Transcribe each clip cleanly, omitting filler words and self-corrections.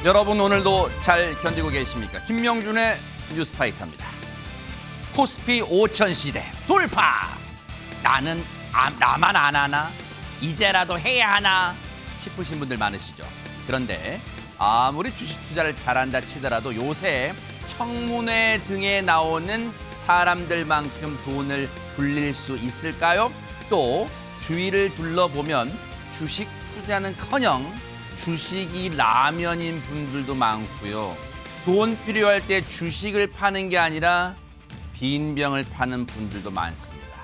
여러분 오늘도 잘 견디고 계십니까? 김명준의 뉴스파이터입니다. 코스피 5천 시대 돌파! 나만 안 하나? 이제라도 해야 하나? 싶으신 분들 많으시죠? 그런데 아무리 주식 투자를 잘한다 치더라도 요새 청문회 등에 나오는 사람들만큼 돈을 불릴 수 있을까요? 또 주위를 둘러보면 주식 투자는커녕 주식이 라면인 분들도 많고요. 돈 필요할 때 주식을 파는 게 아니라 빈병을 파는 분들도 많습니다.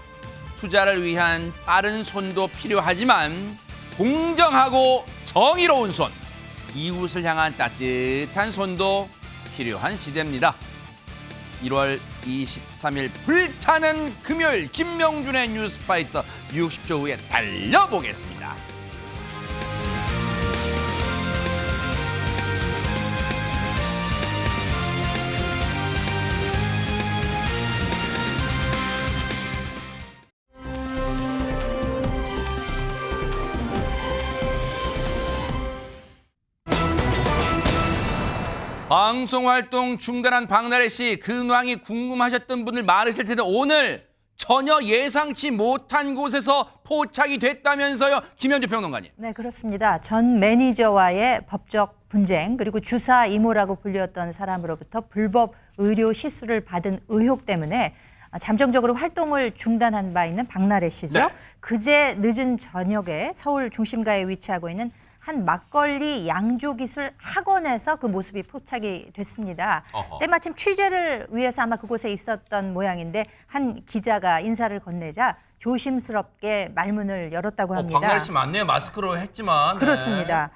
투자를 위한 빠른 손도 필요하지만 공정하고 정의로운 손, 이웃을 향한 따뜻한 손도 필요한 시대입니다. 1월 23일 불타는 금요일 김명준의 뉴스파이터 60초 후에 달려보겠습니다. 방송활동 중단한 박나래 씨, 근황이 궁금하셨던 분들 많으실 텐데 오늘 전혀 예상치 못한 곳에서 포착이 됐다면서요, 김현주 평론가님. 네, 그렇습니다. 전 매니저와의 법적 분쟁, 그리고 주사 이모라고 불렸던 사람으로부터 불법 의료 시술을 받은 의혹 때문에 잠정적으로 활동을 중단한 바 있는 박나래 씨죠. 네. 그제 늦은 저녁에 서울 중심가에 위치하고 있는 한 막걸리 양조기술 학원에서 그 모습이 포착이 됐습니다. 때마침 취재를 위해서 아마 그곳에 있었던 모양인데 한 기자가 인사를 건네자 조심스럽게 말문을 열었다고 합니다. 박나래 씨 맞네요. 마스크로 했지만. 그렇습니다.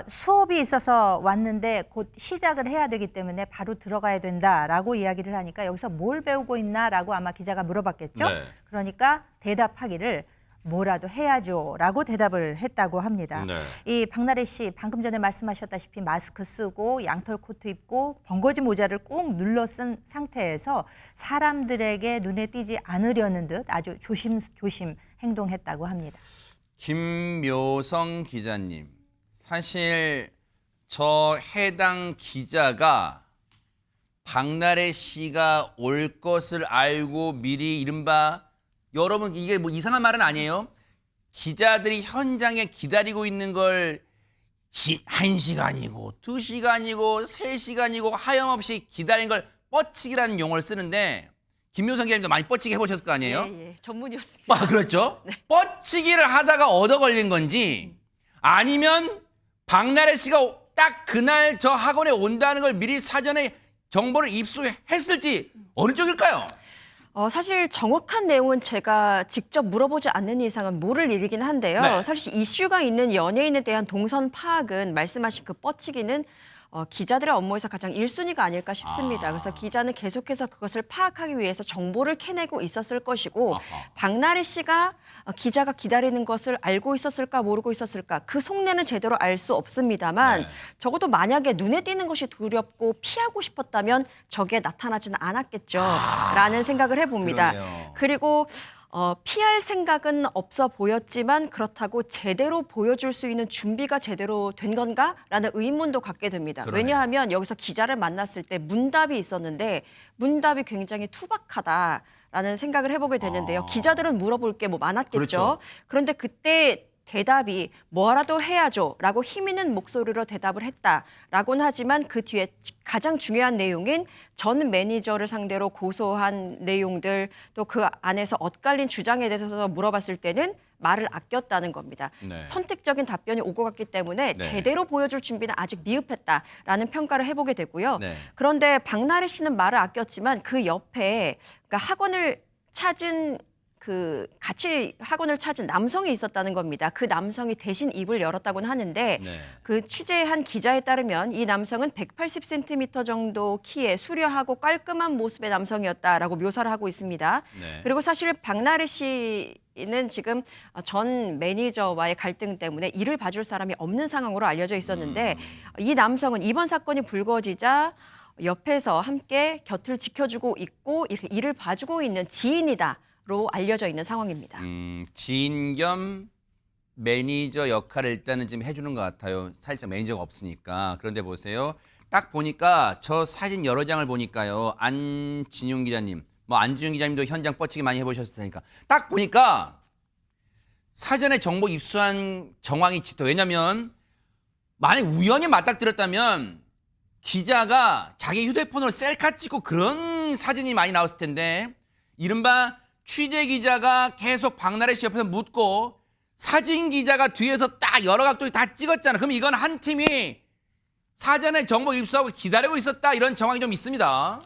수업이 있어서 왔는데 곧 시작을 해야 되기 때문에 바로 들어가야 된다라고 이야기를 하니까 여기서 뭘 배우고 있나라고 아마 기자가 물어봤겠죠. 네. 그러니까 대답하기를 뭐라도 해야죠라고 대답을 했다고 합니다. 네. 이 박나래 씨 방금 전에 말씀하셨다시피 마스크 쓰고 양털 코트 입고 번거지 모자를 꾹 눌러 쓴 상태에서 사람들에게 눈에 띄지 않으려는 듯 아주 조심조심 행동했다고 합니다. 김묘성 기자님, 사실 저 해당 기자가 박나래 씨가 올 것을 알고 미리 이른바, 여러분 이게 뭐 이상한 말은 아니에요. 기자들이 현장에 기다리고 있는 걸 1시간이고 2시간이고 3시간이고 하염없이 기다린 걸 뻗치기라는 용어를 쓰는데, 김효성 기자님도 많이 뻗치기 해보셨을 거 아니에요? 예, 전문이었습니다. 그렇죠. 네. 뻗치기를 하다가 얻어 걸린 건지 아니면 박나래 씨가 딱 그날 저 학원에 온다는 걸 미리 사전에 정보를 입수했을지 어느 쪽일까요? 사실 정확한 내용은 제가 직접 물어보지 않는 이상은 모를 일이긴 한데요. 네. 사실 이슈가 있는 연예인에 대한 동선 파악은 말씀하신 그 뻗치기는 기자들의 업무에서 가장 1순위가 아닐까 싶습니다. 그래서 기자는 계속해서 그것을 파악하기 위해서 정보를 캐내고 있었을 것이고, 박나래 씨가 기자가 기다리는 것을 알고 있었을까 모르고 있었을까, 그 속내는 제대로 알 수 없습니다만, 네. 적어도 만약에 눈에 띄는 것이 두렵고 피하고 싶었다면 저게 나타나지는 않았겠죠 라는 생각을 해봅니다. 그러네요. 그리고 피할 생각은 없어 보였지만 그렇다고 제대로 보여줄 수 있는 준비가 제대로 된 건가라는 의문도 갖게 됩니다. 그러네요. 왜냐하면 여기서 기자를 만났을 때 문답이 있었는데 문답이 굉장히 투박하다라는 생각을 해보게 되는데요. 기자들은 물어볼 게 뭐 많았겠죠. 그렇죠. 그런데 그때 대답이 뭐라도 해야죠 라고 힘있는 목소리로 대답을 했다라고는 하지만 그 뒤에 가장 중요한 내용인 전 매니저를 상대로 고소한 내용들, 또 그 안에서 엇갈린 주장에 대해서 물어봤을 때는 말을 아꼈다는 겁니다. 네. 선택적인 답변이 오고 갔기 때문에 네. 제대로 보여줄 준비는 아직 미흡했다라는 평가를 해보게 되고요. 네. 그런데 박나래 씨는 말을 아꼈지만 그 옆에, 그러니까 학원을 찾은 같이 학원을 찾은 남성이 있었다는 겁니다. 그 남성이 대신 입을 열었다고는 하는데, 네. 그 취재한 기자에 따르면 이 남성은 180cm 정도 키에 수려하고 깔끔한 모습의 남성이었다라고 묘사를 하고 있습니다. 네. 그리고 사실 박나래 씨는 지금 전 매니저와의 갈등 때문에 일을 봐줄 사람이 없는 상황으로 알려져 있었는데, 이 남성은 이번 사건이 불거지자 옆에서 함께 곁을 지켜주고 있고 이렇게 일을 봐주고 있는 지인이다 로 알려져 있는 상황입니다. 지인 겸 매니저 역할을 일단은 지금 해주는 것 같아요. 사실상 매니저가 없으니까. 그런데 보세요. 딱 보니까 저 사진 여러 장을 보니까요. 안진용 기자님, 뭐 안진용 기자님도 현장 뻗치기 많이 해보셨을 테니까. 딱 보니까 사전에 정보 입수한 정황이 짙어. 왜냐면 만약 우연히 맞닥뜨렸다면 기자가 자기 휴대폰으로 셀카 찍고 그런 사진이 많이 나왔을 텐데 이른바 취재 기자가 계속 박나래 씨 옆에서 묻고 사진 기자가 뒤에서 딱 여러 각도에 다 찍었잖아. 그럼 이건 한 팀이 사전에 정보 입수하고 기다리고 있었다 이런 정황이 좀 있습니다.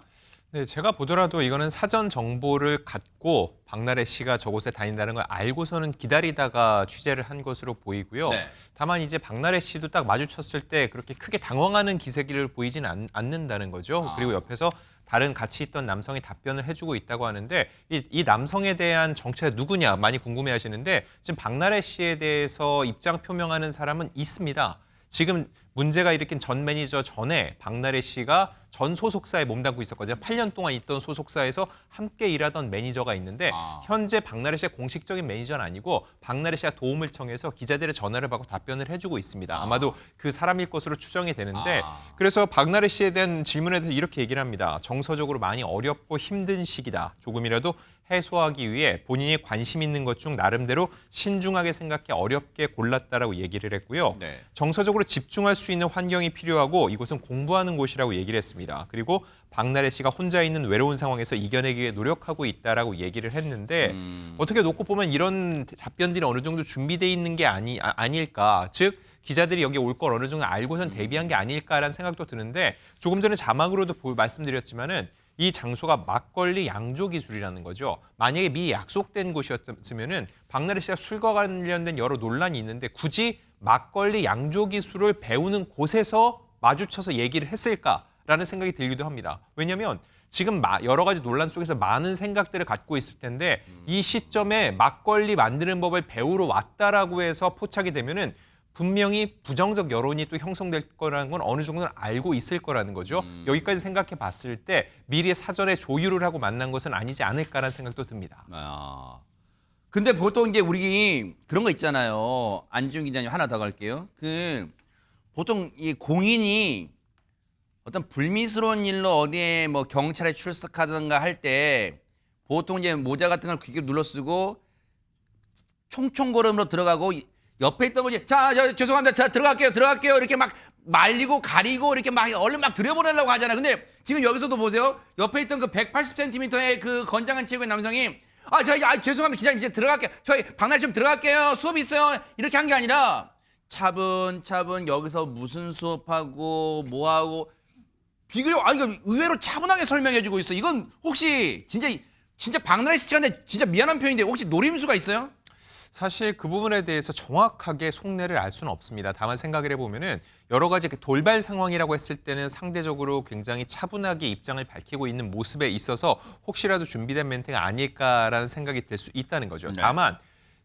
네, 제가 보더라도 이거는 사전 정보를 갖고 박나래 씨가 저곳에 다닌다는 걸 알고서는 기다리다가 취재를 한 것으로 보이고요. 네. 다만 이제 박나래 씨도 딱 마주쳤을 때 그렇게 크게 당황하는 기색을 보이지는 않는다는 거죠. 그리고 옆에서 다른 같이 있던 남성이 답변을 해주고 있다고 하는데 이 남성에 대한 정체가 누구냐 많이 궁금해하시는데 지금 박나래 씨에 대해서 입장 표명하는 사람은 있습니다. 지금 문제가 일으킨 전 매니저 전에 박나래 씨가 전 소속사에 몸담고 있었거든요. 8년 동안 있던 소속사에서 함께 일하던 매니저가 있는데 현재 박나래 씨가 공식적인 매니저는 아니고 박나래 씨가 도움을 청해서 기자들의 전화를 받고 답변을 해주고 있습니다. 아마도 그 사람일 것으로 추정이 되는데 그래서 박나래 씨에 대한 질문에 대해서 이렇게 얘기를 합니다. 정서적으로 많이 어렵고 힘든 시기다. 조금이라도 해소하기 위해 본인이 관심 있는 것 중 나름대로 신중하게 생각해 어렵게 골랐다라고 얘기를 했고요. 네. 정서적으로 집중할 수 있는 환경이 필요하고 이곳은 공부하는 곳이라고 얘기를 했습니다. 그리고 박나래 씨가 혼자 있는 외로운 상황에서 이겨내기 위해 노력하고 있다라고 얘기를 했는데 어떻게 놓고 보면 이런 답변들이 어느 정도 준비돼 있는 게 아닐까. 즉 기자들이 여기 올 걸 어느 정도 알고선 대비한 게 아닐까라는 생각도 드는데 조금 전에 자막으로도 말씀드렸지만은 이 장소가 막걸리 양조 기술이라는 거죠. 만약에 미리 약속된 곳이었으면은 박나래 씨가 술과 관련된 여러 논란이 있는데 굳이 막걸리 양조 기술을 배우는 곳에서 마주쳐서 얘기를 했을까라는 생각이 들기도 합니다. 왜냐하면 지금 여러 가지 논란 속에서 많은 생각들을 갖고 있을 텐데 이 시점에 막걸리 만드는 법을 배우러 왔다라고 해서 포착이 되면은 분명히 부정적 여론이 또 형성될 거라는 건 어느 정도는 알고 있을 거라는 거죠. 여기까지 생각해 봤을 때 미리 사전에 조율을 하고 만난 것은 아니지 않을까라는 생각도 듭니다. 근데 보통 이제 우리 그런 거 있잖아요. 안지훈 기자님 하나 더 갈게요. 보통 이 공인이 어떤 불미스러운 일로 어디에 뭐 경찰에 출석하든가 할 때 보통 이제 모자 같은 걸 귀게 눌러 쓰고 총총걸음으로 들어가고 옆에 있던 분이 자, 죄송합니다. 자, 들어갈게요. 이렇게 막 말리고 가리고 이렇게 막 얼른 막 들여보내려고 하잖아요. 근데 지금 여기서도 보세요. 옆에 있던 그 180cm의 그 건장한 체구의 남성이 죄송합니다. 기자님 이제 들어갈게요. 저희 박나래 좀 들어갈게요. 수업이 있어요. 이렇게 한 게 아니라 차분차분 여기서 무슨 수업하고 뭐하고 비교적 이거 의외로 차분하게 설명해주고 있어. 이건 혹시 진짜 박나래 씨한테 진짜 미안한 표현인데 혹시 노림수가 있어요? 사실 그 부분에 대해서 정확하게 속내를 알 수는 없습니다. 다만 생각을 해보면은 여러 가지 돌발 상황이라고 했을 때는 상대적으로 굉장히 차분하게 입장을 밝히고 있는 모습에 있어서 혹시라도 준비된 멘트가 아닐까라는 생각이 들 수 있다는 거죠. 네. 다만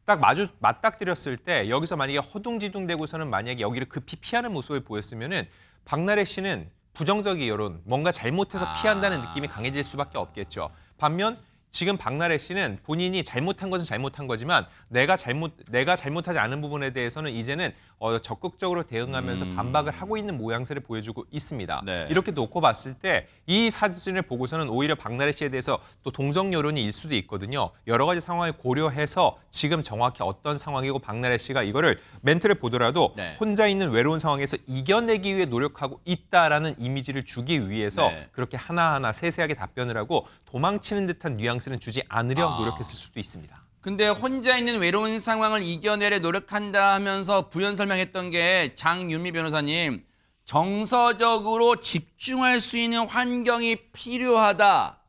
딱 맞닥뜨렸을 때 여기서 만약에 허둥지둥대고서는 만약에 여기를 급히 피하는 모습을 보였으면은 박나래 씨는 부정적인 여론, 뭔가 잘못해서 피한다는 느낌이 강해질 수밖에 없겠죠. 반면 지금 박나래 씨는 본인이 잘못한 것은 잘못한 거지만 내가 잘못하지 않은 부분에 대해서는 이제는 적극적으로 대응하면서 반박을 하고 있는 모양새를 보여주고 있습니다. 네. 이렇게 놓고 봤을 때 이 사진을 보고서는 오히려 박나래 씨에 대해서 또 동정 여론이 일 수도 있거든요. 여러 가지 상황을 고려해서 지금 정확히 어떤 상황이고 박나래 씨가 이거를 멘트를 보더라도 네. 혼자 있는 외로운 상황에서 이겨내기 위해 노력하고 있다라는 이미지를 주기 위해서 네. 그렇게 하나하나 세세하게 답변을 하고 도망치는 듯한 뉘앙스는 주지 않으려 노력했을 수도 있습니다. 근데 혼자 있는 외로운 상황을 이겨내려 노력한다 하면서 부연 설명했던 게 장윤미 변호사님 정서적으로 집중할 수 있는 환경이 필요하다.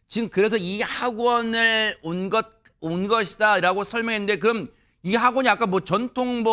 지금 그래서 이 학원을 온 것이다라고 설명했는데 그럼 이 학원이 아까 뭐 전통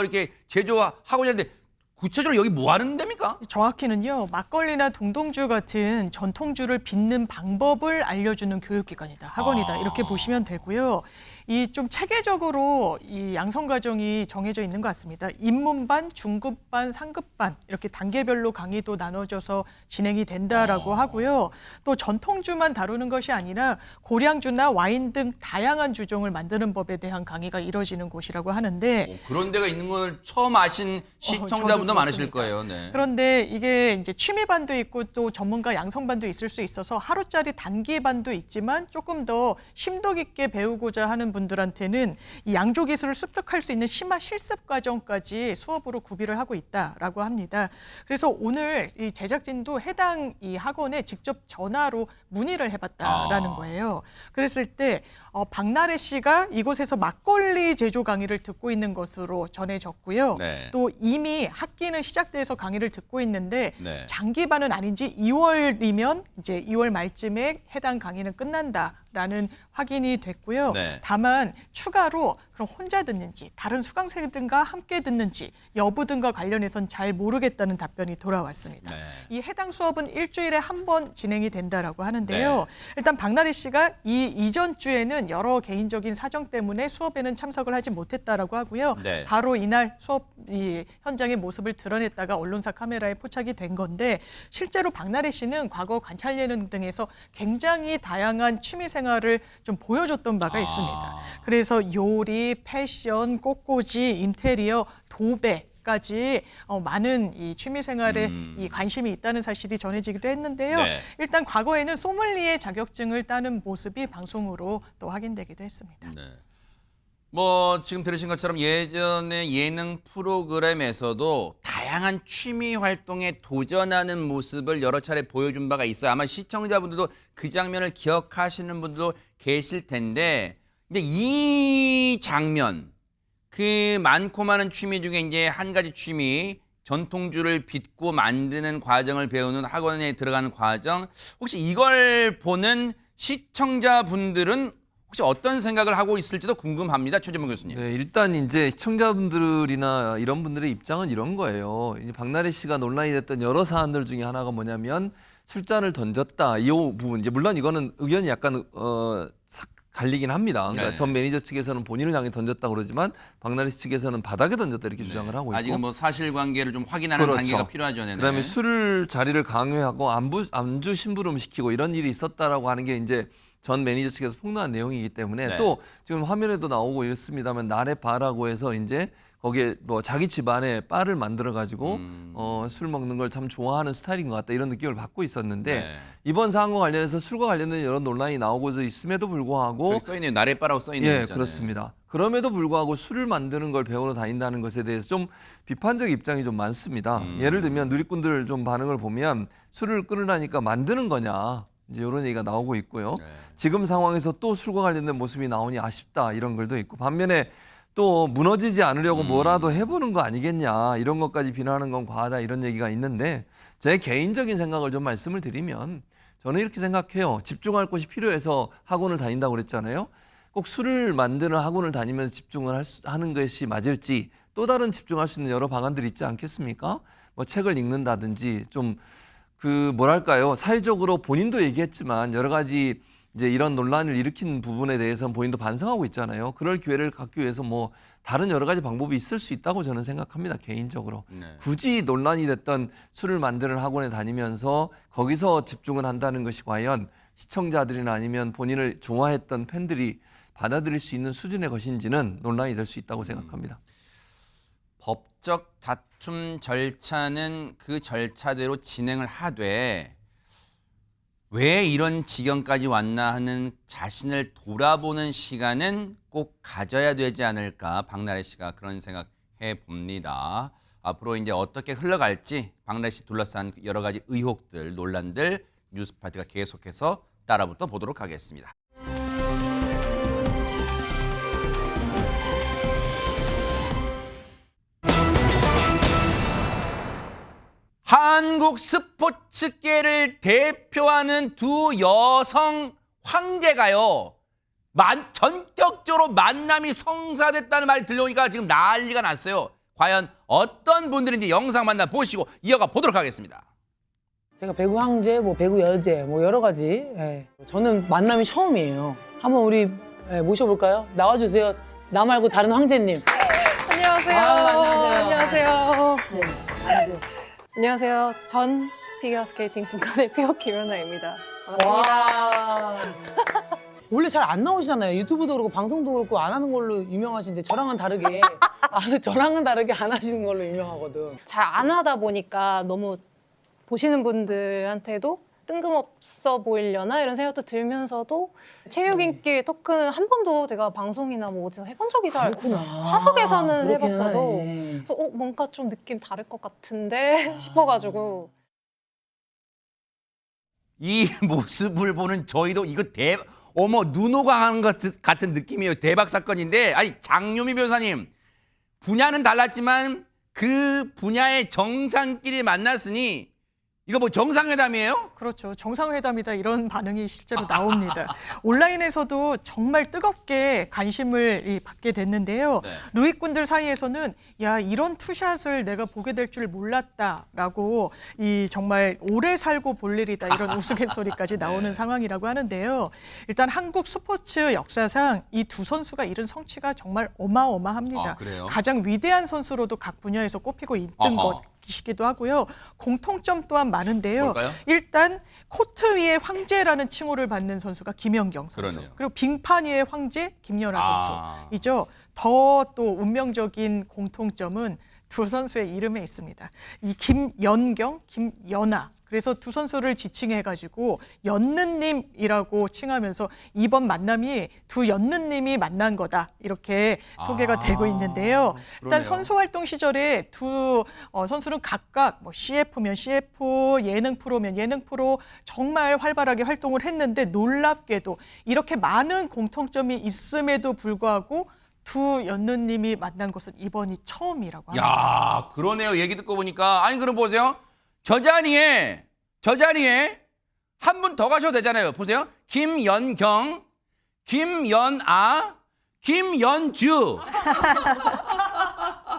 이렇게 제조 학원이었는데 구체적으로 여기 뭐 하는 데입니까? 정확히는요, 막걸리나 동동주 같은 전통주를 빚는 방법을 알려주는 교육기관이다, 학원이다, 이렇게 보시면 되고요. 이 좀 체계적으로 이 양성 과정이 정해져 있는 것 같습니다. 입문반, 중급반, 상급반 이렇게 단계별로 강의도 나눠져서 진행이 된다라고 하고요. 또 전통주만 다루는 것이 아니라 고량주나 와인 등 다양한 주종을 만드는 법에 대한 강의가 이루어지는 곳이라고 하는데 그런 데가 있는 걸 처음 아신 시청자분도 저도 많으실 그렇습니다. 거예요. 네. 그런데 이게 이제 취미반도 있고 또 전문가 양성반도 있을 수 있어서 하루짜리 단기반도 있지만 조금 더 심도 깊게 배우고자 하는 분들한테는 이 양조 기술을 습득할 수 있는 심화 실습 과정까지 수업으로 구비를 하고 있다라고 합니다. 그래서 오늘 이 제작진도 해당 이 학원에 직접 전화로 문의를 해봤다라는 거예요. 그랬을 때 박나래 씨가 이곳에서 막걸리 제조 강의를 듣고 있는 것으로 전해졌고요. 네. 또 이미 학기는 시작돼서 강의를 듣고 있는데 네. 장기반은 아닌지 2월이면 이제 2월 말쯤에 해당 강의는 끝난다라는 확인이 됐고요. 네. 다만 추가로 그럼 혼자 듣는지 다른 수강생들과 함께 듣는지 여부 등과 관련해서는 잘 모르겠다는 답변이 돌아왔습니다. 네. 이 해당 수업은 일주일에 한 번 진행이 된다라고 하는데요. 네. 일단 박나래 씨가 이 이전 주에는 여러 개인적인 사정 때문에 수업에는 참석을 하지 못했다라고 하고요. 네. 바로 이날 수업 이 현장의 모습을 드러냈다가 언론사 카메라에 포착이 된 건데 실제로 박나래 씨는 과거 관찰 예능 등에서 굉장히 다양한 취미 생활을 좀 보여줬던 바가 있습니다. 그래서 요리, 패션, 꽃꽂이, 인테리어, 도배 까지 많은 이 취미 생활에 이 관심이 있다는 사실이 전해지기도 했는데요. 네. 일단 과거에는 소믈리에 자격증을 따는 모습이 방송으로 또 확인되기도 했습니다. 네. 뭐 지금 들으신 것처럼 예전에 예능 프로그램에서도 다양한 취미 활동에 도전하는 모습을 여러 차례 보여준 바가 있어요. 아마 시청자분들도 그 장면을 기억하시는 분들도 계실 텐데, 근데 이 장면, 그 많고 많은 취미 중에 이제 한 가지 취미, 전통주를 빚고 만드는 과정을 배우는 학원에 들어가는 과정, 혹시 이걸 보는 시청자분들은 혹시 어떤 생각을 하고 있을지도 궁금합니다. 최재문 교수님. 네, 일단 이제 시청자분들이나 이런 분들의 입장은 이런 거예요. 이제 박나래 씨가 논란이 됐던 여러 사안들 중에 하나가 뭐냐면 술잔을 던졌다. 이 부분 이제 물론 이거는 의견이 약간 갈리긴 합니다. 그러니까 네. 전 매니저 측에서는 본인을 향해 던졌다 그러지만 박나래 씨 측에서는 바닥에 던졌다 이렇게 주장을 하고 있고. 아직은 뭐 사실관계를 좀 확인하는 그렇죠. 단계가 필요하죠. 네네. 그다음에 술 자리를 강요하고 안주 심부름 시키고 이런 일이 있었다라고 하는 게 이제 전 매니저 측에서 폭로한 내용이기 때문에 네. 또 지금 화면에도 나오고 있습니다만 나래 바라고 해서 이제 거기에 뭐 자기 집안에 바를 만들어 가지고 술 먹는 걸 참 좋아하는 스타일인 것 같다 이런 느낌을 받고 있었는데 네. 이번 사안과 관련해서 술과 관련된 여러 논란이 나오고 있음에도 불구하고 저기 써있네요. 나래바라고 써있네요. 예, 그렇습니다. 그럼에도 불구하고 술을 만드는 걸 배우러 다닌다는 것에 대해서 좀 비판적 입장이 좀 많습니다. 예를 들면 누리꾼들 좀 반응을 보면 술을 끓으라니까 만드는 거냐 이제 이런 얘기가 나오고 있고요. 네. 지금 상황에서 또 술과 관련된 모습이 나오니 아쉽다 이런 글도 있고 반면에 또 무너지지 않으려고 뭐라도 해보는 거 아니겠냐 이런 것까지 비난하는 건 과하다 이런 얘기가 있는데 제 개인적인 생각을 좀 말씀을 드리면 저는 이렇게 생각해요. 집중할 곳이 필요해서 학원을 다닌다고 그랬잖아요. 꼭 술을 만드는 학원을 다니면서 집중을 하는 것이 맞을지 또 다른 집중할 수 있는 여러 방안들이 있지 않겠습니까? 뭐 책을 읽는다든지 좀 뭐랄까요. 사회적으로 본인도 얘기했지만 여러 가지 이제 이런 논란을 일으킨 부분에 대해서는 본인도 반성하고 있잖아요. 그럴 기회를 갖기 위해서 뭐 다른 여러 가지 방법이 있을 수 있다고 저는 생각합니다. 개인적으로. 네. 굳이 논란이 됐던 술을 만드는 학원에 다니면서 거기서 집중을 한다는 것이 과연 시청자들이나 아니면 본인을 좋아했던 팬들이 받아들일 수 있는 수준의 것인지는 논란이 될 수 있다고 생각합니다. 법적 다툼 절차는 그 절차대로 진행을 하되 왜 이런 지경까지 왔나 하는 자신을 돌아보는 시간은 꼭 가져야 되지 않을까 박나래 씨가 그런 생각해 봅니다. 앞으로 이제 어떻게 흘러갈지 박나래 씨 둘러싼 여러 가지 의혹들, 논란들 뉴스파트가 계속해서 따라붙어 보도록 하겠습니다. 한국 스포츠계를 대표하는 두 여성 황제가요. 전격적으로 만남이 성사됐다는 말이 들려오니까 지금 난리가 났어요. 과연 어떤 분들인지 영상 만나보시고 이어가 보도록 하겠습니다. 제가 배구 황제, 뭐 배구 여제, 뭐 여러 가지. 예. 저는 만남이 처음이에요. 한번 우리 모셔볼까요? 나와주세요. 나 말고 다른 황제님. 안녕하세요. 안녕하세요. 네, 앉으세요. 안녕하세요. 전 피겨스케이팅 국가대표 김연아입니다. 반갑습니다. 와. 원래 잘 안 나오시잖아요. 유튜브도 그렇고 방송도 그렇고 안 하는 걸로 유명하신데 저랑은 다르게 안 하시는 걸로 유명하거든. 잘 안 하다 보니까 너무 보시는 분들한테도 뜬금없어 보이려나 이런 생각도 들면서도 체육 인기 토크는 한 번도 제가 방송이나 뭐 어디서 해본 적이 잘 사석에서는 그렇긴 해봤어도 하네. 그래서 뭔가 좀 느낌 다를 것 같은데 싶어가지고 이 모습을 보는 저희도 이거 눈호강하는 것 같은 느낌이에요. 대박 사건인데, 아니 장유미 변호사님, 분야는 달랐지만 그 분야의 정상끼리 만났으니 이거 뭐 정상회담이에요? 그렇죠. 정상회담이다 이런 반응이 실제로 나옵니다. 온라인에서도 정말 뜨겁게 관심을 받게 됐는데요. 네. 누이꾼들 사이에서는 야 이런 투샷을 내가 보게 될 줄 몰랐다라고 이 정말 오래 살고 볼 일이다 이런 우스갯소리까지 나오는 상황이라고 하는데요. 일단 한국 스포츠 역사상 이 두 선수가 이룬 성취가 정말 어마어마합니다. 아, 그래요? 가장 위대한 선수로도 각 분야에서 꼽히고 있는 어허. 것이기도 하고요. 공통점 또한 많은데요. 뭘까요? 일단 코트 위의 황제라는 칭호를 받는 선수가 김연경 선수. 그러네요. 그리고 빙판 위의 황제 김연아 아. 선수이죠. 더 또 운명적인 공통점은 두 선수의 이름에 있습니다. 이 김연경, 김연아. 그래서 두 선수를 지칭해가지고 연느님이라고 칭하면서 이번 만남이 두 연느님이 만난 거다 이렇게 소개가 되고 있는데요. 일단 그러네요. 선수 활동 시절에 두 선수는 각각 뭐 CF면 CF, 예능 프로면 예능 프로 정말 활발하게 활동을 했는데 놀랍게도 이렇게 많은 공통점이 있음에도 불구하고 두 연느님이 만난 것은 이번이 처음이라고 합니다. 야, 그러네요. 얘기 듣고 보니까. 아니, 그럼 보세요. 저 자리에 한 분 더 가셔도 되잖아요. 보세요. 김연경, 김연아, 김연주.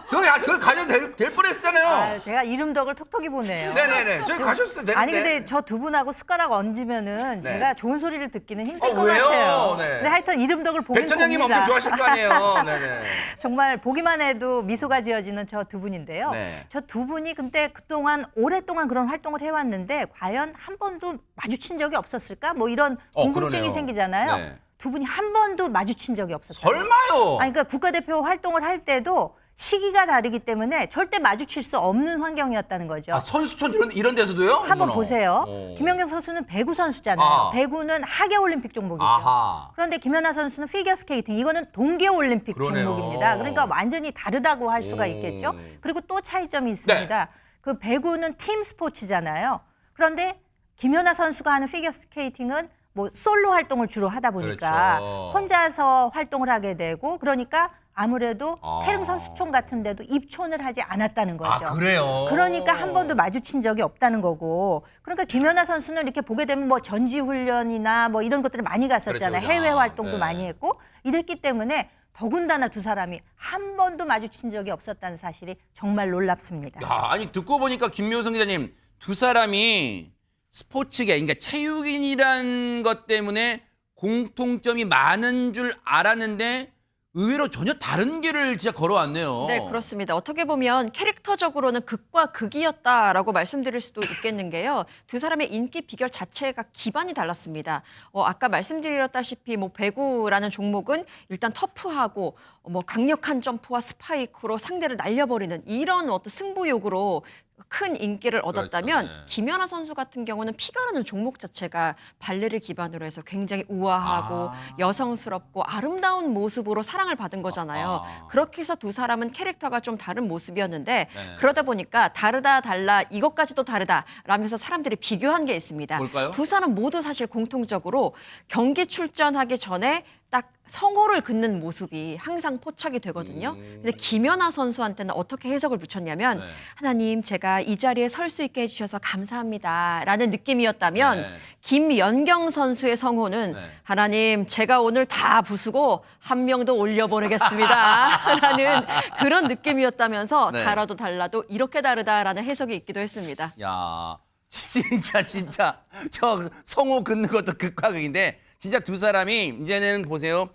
그거 가셔도 될 뻔했잖아요. 아유, 제가 이름 덕을 톡톡히 보네요. 네네네. 저기 가셨어도 되는데. 아니 근데 저 두 분하고 숟가락 얹으면은 네. 제가 좋은 소리를 듣기는 힘들 것 왜요? 같아요. 네. 근데 하여튼 이름 덕을 보긴 백천영님 봅니다. 엄청 좋아하실 거 아니에요. 네네. 정말 보기만 해도 미소가 지어지는 저 두 분인데요. 네. 저 두 분이 근데 그동안 오랫동안 그런 활동을 해왔는데 과연 한 번도 마주친 적이 없었을까? 뭐 이런 궁금증이 그러네요. 생기잖아요. 네. 두 분이 한 번도 마주친 적이 없었어요. 설마요? 아니 그러니까 국가대표 활동을 할 때도 시기가 다르기 때문에 절대 마주칠 수 없는 환경이었다는 거죠. 아, 선수촌 이런 데서도요? 한번 어머나. 보세요. 오. 김연경 선수는 배구 선수잖아요. 아. 배구는 하계올림픽 종목이죠. 아하. 그런데 김연아 선수는 피겨스케이팅, 이거는 동계올림픽 그러네요. 종목입니다. 그러니까 완전히 다르다고 할 수가 있겠죠. 그리고 또 차이점이 있습니다. 네. 그 배구는 팀 스포츠잖아요. 그런데 김연아 선수가 하는 피겨스케이팅은 뭐 솔로 활동을 주로 하다 보니까 그렇죠. 혼자서 활동을 하게 되고 그러니까 아무래도 아. 태릉 선수촌 같은 데도 입촌을 하지 않았다는 거죠. 아, 그래요? 그러니까 한 번도 마주친 적이 없다는 거고. 그러니까 김연아 선수는 이렇게 보게 되면 뭐 전지 훈련이나 뭐 이런 것들을 많이 갔었잖아요. 그랬죠. 해외 활동도 네. 많이 했고 이랬기 때문에 더군다나 두 사람이 한 번도 마주친 적이 없었다는 사실이 정말 놀랍습니다. 야, 아니 듣고 보니까 김묘성 기자님 두 사람이 스포츠계, 그러니까 체육인이란 것 때문에 공통점이 많은 줄 알았는데 의외로 전혀 다른 길을 진짜 걸어왔네요. 네, 그렇습니다. 어떻게 보면 캐릭터적으로는 극과 극이었다라고 말씀드릴 수도 있겠는 게요. 두 사람의 인기 비결 자체가 기반이 달랐습니다. 아까 말씀드렸다시피 뭐 배구라는 종목은 일단 터프하고 뭐 강력한 점프와 스파이크로 상대를 날려버리는 이런 어떤 승부욕으로 큰 인기를 얻었다면 그렇죠, 네. 김연아 선수 같은 경우는 피겨라는 종목 자체가 발레를 기반으로 해서 굉장히 우아하고 여성스럽고 아름다운 모습으로 사랑을 받은 거잖아요. 그렇게 해서 두 사람은 캐릭터가 좀 다른 모습이었는데 네. 그러다 보니까 다르다 달라 이것까지도 다르다 라면서 사람들이 비교한 게 있습니다. 뭘까요? 두 사람 모두 사실 공통적으로 경기 출전하기 전에 딱 성호를 긋는 모습이 항상 포착이 되거든요. 근데 김연아 선수한테는 어떻게 해석을 붙였냐면 네. 하나님 제가 이 자리에 설 수 있게 해주셔서 감사합니다 라는 느낌이었다면 네. 김연경 선수의 성호는 네. 하나님 제가 오늘 다 부수고 한 명도 올려보내겠습니다 라는 그런 느낌이었다면서 네. 달아도 달라도 이렇게 다르다라는 해석이 있기도 했습니다. 야, 진짜 저 성호 긋는 것도 극과 극인데 진짜 두 사람이 이제는 보세요.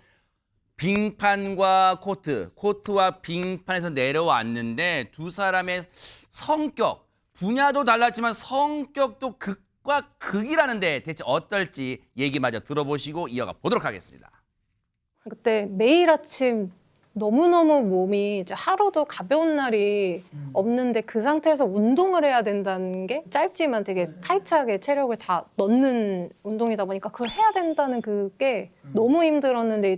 빙판과 코트와 빙판에서 내려왔는데 두 사람의 성격, 분야도 달랐지만 성격도 극과 극이라는데 대체 어떨지 얘기마저 들어보시고 이어가 보도록 하겠습니다. 그때 매일 아침 너무너무 몸이 이제 하루도 가벼운 날이 없는데 그 상태에서 운동을 해야 된다는 게 짧지만 되게 타이트하게 체력을 다 넣는 운동이다 보니까 그걸 해야 된다는 그게 너무 힘들었는데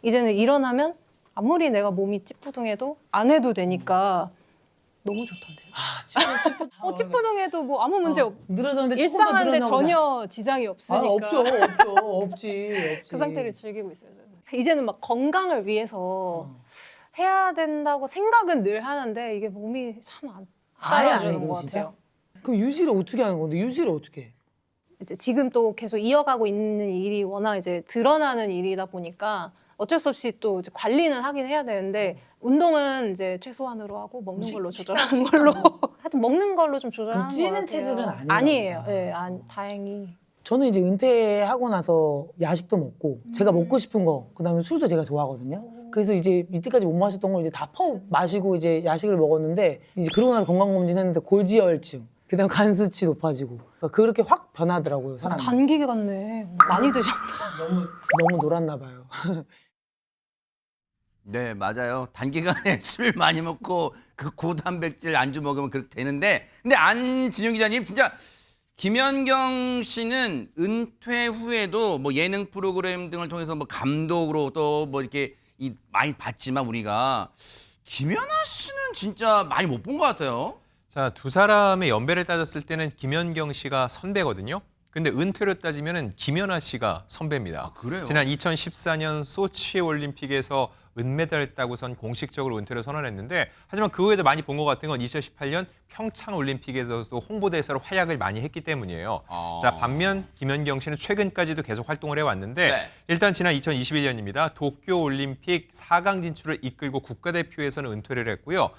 이제는 일어나면 아무리 내가 몸이 찌뿌둥해도 안 해도 되니까 너무 좋던데요. 찌뿌둥해도 뭐 아무 문제 없. 늘어졌는데 일상하는데 조금만 늘어나 보자. 전혀 지장이 없으니까. 없지. 그 상태를 즐기고 있어요. 저는. 이제는 막 건강을 위해서 해야 된다고 생각은 늘 하는데 이게 몸이 참 안 아예 안 따라주는 해, 것 진짜? 같아요. 그럼 유지를 어떻게 하는 건데? 유지를 어떻게 해? 이제 지금 또 계속 이어가고 있는 일이 워낙 이제 드러나는 일이다 보니까 어쩔 수 없이 또 이제 관리는 하긴 해야 되는데 운동은 이제 최소한으로 하고 먹는 걸로 조절하는 걸로 하여튼 먹는 걸로 좀 조절하는 것 찌는 같아요. 체질은 아닌가 아니에요. 보다. 네, 다행히. 저는 이제 은퇴하고 나서 야식도 먹고 제가 먹고 싶은 거 그다음에 술도 제가 좋아하거든요. 그래서 이제 이때까지 못 마셨던 걸 이제 다 마시고 이제 야식을 먹었는데 이제 그러고 나서 건강검진 했는데 골지혈증 그다음 간 수치 높아지고 그러니까 그렇게 확 변하더라고요 사람이. 단기계 같네. 많이 드셨다. 너무 놀았나 봐요. 네, 맞아요. 단기간에 술 많이 먹고 그 고단백질 안주 먹으면 그렇게 되는데 근데 안진용 기자님 진짜 김연경 씨는 은퇴 후에도 뭐 예능 프로그램 등을 통해서 뭐 감독으로 또 뭐 이렇게 많이 봤지만 우리가 김연아 씨는 진짜 많이 못 본 것 같아요. 자, 두 사람의 연배를 따졌을 때는 김연경 씨가 선배거든요. 근데 은퇴로 따지면은 김연아 씨가 선배입니다. 그래요? 지난 2014년 소치 올림픽에서 은메달을 따고선 공식적으로 은퇴를 선언했는데 하지만 그 후에도 많이 본 것 같은 건 2018년 평창 올림픽에서도 홍보대사로 활약을 많이 했기 때문이에요. 자, 반면 김연경 씨는 최근까지도 계속 활동을 해왔는데 네. 일단 지난 2021년입니다. 도쿄 올림픽 4강 진출을 이끌고 국가대표에서는 은퇴를 했고요.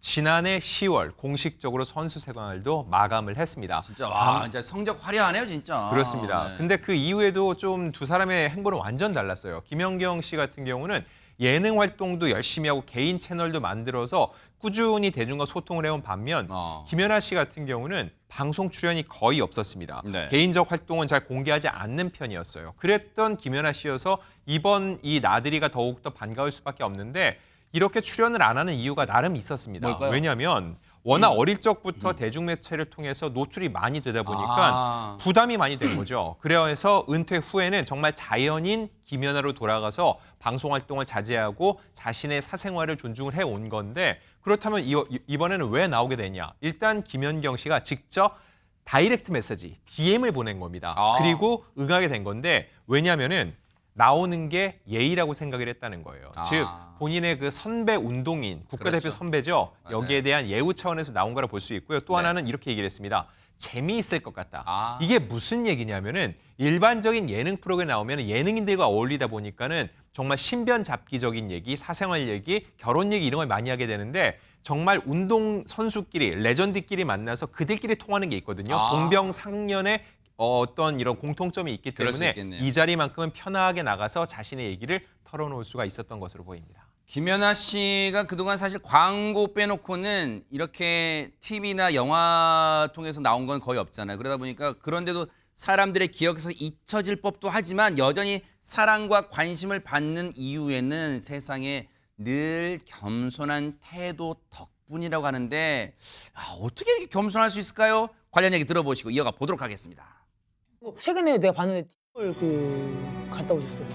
지난해 10월 공식적으로 선수 생활도 마감을 했습니다. 진짜 와, 진짜 성적 화려하네요, 진짜. 그렇습니다. 네. 근데 그 이후에도 좀 두 사람의 행보는 완전 달랐어요. 김연경 씨 같은 경우는 예능 활동도 열심히 하고 개인 채널도 만들어서 꾸준히 대중과 소통을 해온 반면 김연아 씨 같은 경우는 방송 출연이 거의 없었습니다. 네. 개인적 활동은 잘 공개하지 않는 편이었어요. 그랬던 김연아 씨여서 이번 이 나들이가 더욱더 반가울 수밖에 없는데 이렇게 출연을 안 하는 이유가 나름 있었습니다. 뭘까요? 왜냐하면 워낙 어릴 적부터 대중매체를 통해서 노출이 많이 되다 보니까 부담이 많이 된 거죠. 그래서 은퇴 후에는 정말 자연인 김연아로 돌아가서 방송 활동을 자제하고 자신의 사생활을 존중을 해온 건데 그렇다면 이번에는 왜 나오게 되냐? 일단 김연경 씨가 직접 다이렉트 메시지, DM을 보낸 겁니다. 그리고 응하게 된 건데 왜냐하면은 나오는 게 예의라고 생각을 했다는 거예요. 즉 본인의 그 선배 운동인 국가대표 그렇죠. 선배죠. 맞아요. 여기에 대한 예우 차원에서 나온 거라 볼 수 있고요. 또 하나는 이렇게 얘기를 했습니다. 재미있을 것 같다. 이게 무슨 얘기냐면은 일반적인 예능 프로그램에 나오면 예능인들과 어울리다 보니까는 정말 신변 잡기적인 얘기, 사생활 얘기, 결혼 얘기 이런 걸 많이 하게 되는데 정말 운동 선수끼리 레전드끼리 만나서 그들끼리 통하는 게 있거든요. 동병상련의 어떤 이런 공통점이 있기 그럴 수 때문에 있겠네요. 이 자리만큼은 편하게 나가서 자신의 얘기를 털어놓을 수가 있었던 것으로 보입니다. 김연아 씨가 그동안 사실 광고 빼놓고는 이렇게 TV나 영화 통해서 나온 건 거의 없잖아요. 그러다 보니까 그런데도 사람들의 기억에서 잊혀질 법도 하지만 여전히 사랑과 관심을 받는 이유에는 세상에 늘 겸손한 태도 덕분이라고 하는데 어떻게 이렇게 겸손할 수 있을까요? 관련 얘기 들어보시고 이어가 보도록 하겠습니다. 최근에 내가 봤는데 갔다 오셨어요.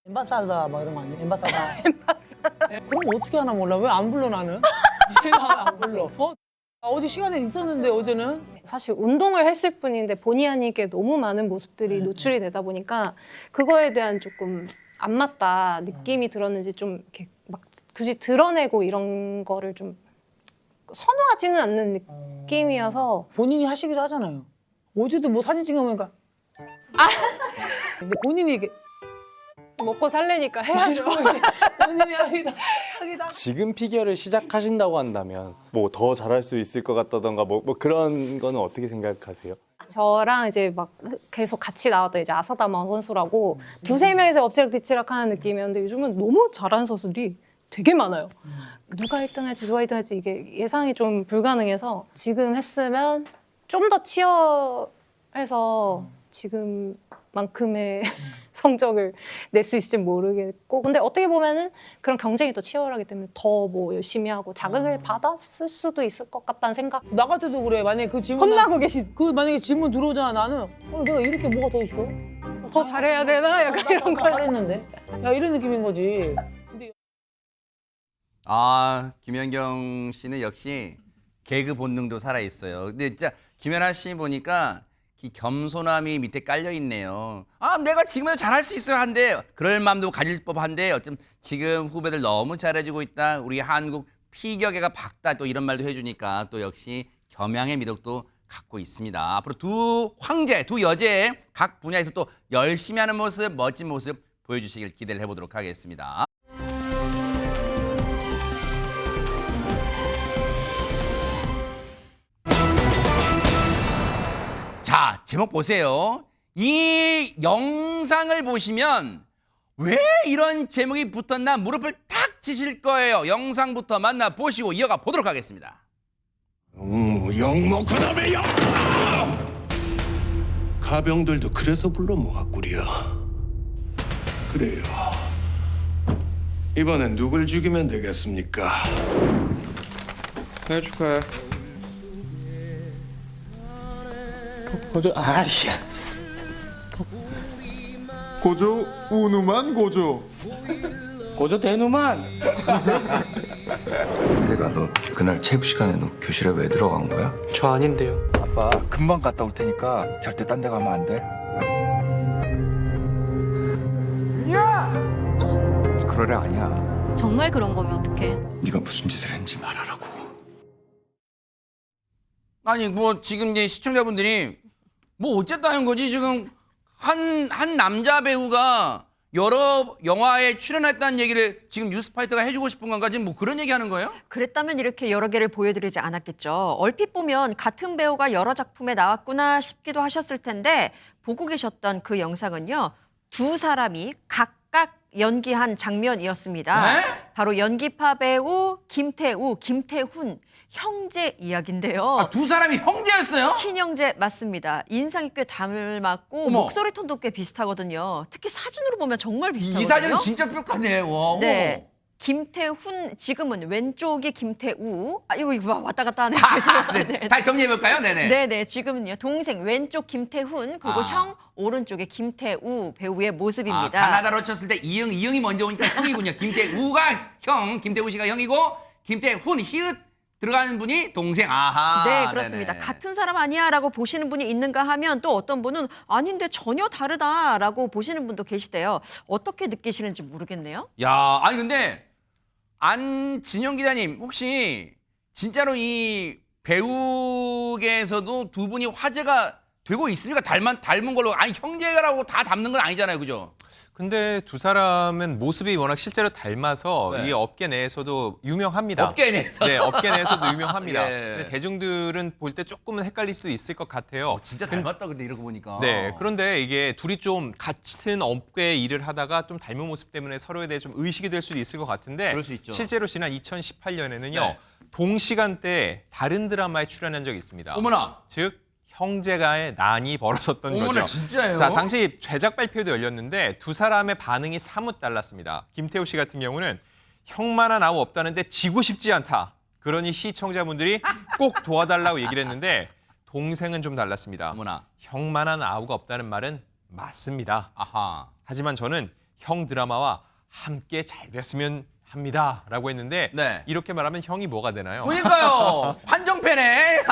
엠바사다 막 이런 거 아니에요? 엠바사다. 그럼 어떻게 하나 몰라? 왜 안 불러 나는? 얘가 안 불러. 어제 시간에 있었는데 어제는 사실 운동을 했을 뿐인데 본의 아니게 너무 많은 모습들이 노출이 되다 보니까 그거에 대한 조금 안 맞다 느낌이 들었는지 좀 이렇게 막 굳이 드러내고 이런 거를 좀 선호하지는 않는 느낌이어서 본인이 하시기도 하잖아요. 어제도 뭐 사진 찍어보니까 근데 본인이 이게 먹고 살래니까 해야죠. 본인이 하기다. 지금 피겨를 시작하신다고 한다면 뭐 더 잘할 수 있을 것 같다던가 뭐 그런 거는 어떻게 생각하세요? 저랑 이제 막 계속 같이 나왔던 이제 아사다마 선수라고 두세 명이서 엎치락뒤치락 하는 느낌이었는데 요즘은 너무 잘하는 선수들이 되게 많아요. 누가 1등 할지 누가 1등 할지 이게 예상이 좀 불가능해서 지금 했으면 좀 더 치열해서 지금만큼의 성적을 낼 수 있을지 모르겠고 근데 어떻게 보면은 그런 경쟁이 더 치열하기 때문에 더 뭐 열심히 하고 자극을 받았을 수도 있을 것 같다는 생각. 나 같아도 그래. 만약에 그 질문 혼나고 계신 만약에 질문 들어오잖아. 나는 내가 이렇게 뭐가 더 있어? 더 잘해야 되나 약간 이런 거. 잘했는데. 야 이런 느낌인 거지. 아, 김연경 씨는 역시 개그 본능도 살아있어요. 근데 진짜 김연아 씨 보니까 이 겸손함이 밑에 깔려 있네요. 아, 내가 지금은 잘할 수 있어야 한데 그럴 마음도 가질 법한데 어쩜 지금 후배들 너무 잘해주고 있다. 우리 한국 피겨계가 밝다 또 이런 말도 해주니까 또 역시 겸양의 미덕도 갖고 있습니다. 앞으로 두 황제, 두 여제 각 분야에서 또 열심히 하는 모습, 멋진 모습 보여주시길 기대를 해보도록 하겠습니다. 자, 제목 보세요. 이 영상을 보시면 왜 이런 제목이 붙었나 무릎을 탁 치실 거예요. 영상부터 만나보시고 이어가 보도록 하겠습니다. 영모 그다음에 영 가병들도 그래서 불러 모았구려. 그래요. 이번엔 누굴 죽이면 되겠습니까? 생일 축하해. 고조 아씨야. 고조 우누만 고조. 고조 대누만. 제가 너 그날 체육 시간에 너 교실에 왜 들어간 거야? 저 아닌데요. 아빠 금방 갔다 올 테니까 절대 딴 데 가면 안 돼. 야! 그럴 애 아니야. 정말 그런 거면 어떡해? 네가 무슨 짓을 했는지 말하라고. 아니 뭐 지금 이제 시청자분들이 뭐 어쨌다는 거지 지금 한 남자 배우가 여러 영화에 출연했다는 얘기를 지금 뉴스파이터가 해주고 싶은 건가 지금 뭐 그런 얘기하는 거예요? 그랬다면 이렇게 여러 개를 보여드리지 않았겠죠. 얼핏 보면 같은 배우가 여러 작품에 나왔구나 싶기도 하셨을 텐데 보고 계셨던 그 영상은요. 두 사람이 각각 연기한 장면이었습니다. 네? 바로 연기파 배우 김태우, 김태훈 형제 이야기인데요. 아, 두 사람이 형제였어요? 친형제 맞습니다. 인상이 꽤 닮았고 어머. 목소리 톤도 꽤 비슷하거든요. 특히 사진으로 보면 정말 비슷하거든요. 이 사진은 진짜 뾰족하네. 와. 네. 김태훈 지금은 왼쪽이 김태우. 아 이거 왔다 갔다 하네. 네. 다시 정리해 볼까요? 네네. 네네 지금은요 동생 왼쪽 김태훈 그리고 아. 형 오른쪽에 김태우 배우의 모습입니다. 아, 가나다로 쳤을 때 이응이 먼저 오니까 형이군요. 김태우가 형, 김태우 씨가 형이고 김태훈 히읗 들어가는 분이 동생. 아하. 네, 그렇습니다. 네네. 같은 사람 아니야라고 보시는 분이 있는가 하면 또 어떤 분은 아닌데 전혀 다르다라고 보시는 분도 계시대요. 어떻게 느끼시는지 모르겠네요. 야, 아니 근데 안진영 기자님 혹시 진짜로 이 배우계에서도 두 분이 화제가 되고 있습니까? 닮은 걸로 아니 형제라고 다 닮는 건 아니잖아요, 그죠? 근데 두 사람은 모습이 워낙 실제로 닮아서 네. 이 업계 내에서도 유명합니다. 업계 내에서. 네, 업계 내에서도 유명합니다. 예. 근데 대중들은 볼 때 조금은 헷갈릴 수도 있을 것 같아요. 진짜 닮았다 근데 이러고 보니까. 네, 그런데 이게 둘이 좀 같은 업계에 일을 하다가 좀 닮은 모습 때문에 서로에 대해 좀 의식이 될 수도 있을 것 같은데 그럴 수 있죠. 실제로 지난 2018년에는요. 네. 동시간대에 다른 드라마에 출연한 적이 있습니다. 어머나. 즉 형제가의 난이 벌어졌던 어머나, 거죠. 진짜예요? 자, 당시 제작 발표도 열렸는데 두 사람의 반응이 사뭇 달랐습니다. 김태우 씨 같은 경우는 형만한 아우 없다는데 지고 싶지 않다. 그러니 시청자분들이 꼭 도와달라고 얘기를 했는데 동생은 좀 달랐습니다. 어머나. 형만한 아우가 없다는 말은 맞습니다. 아하. 하지만 저는 형 드라마와 함께 잘 됐으면 합니다. 라고 했는데 네. 이렇게 말하면 형이 뭐가 되나요? 그러니까요. 판정패네.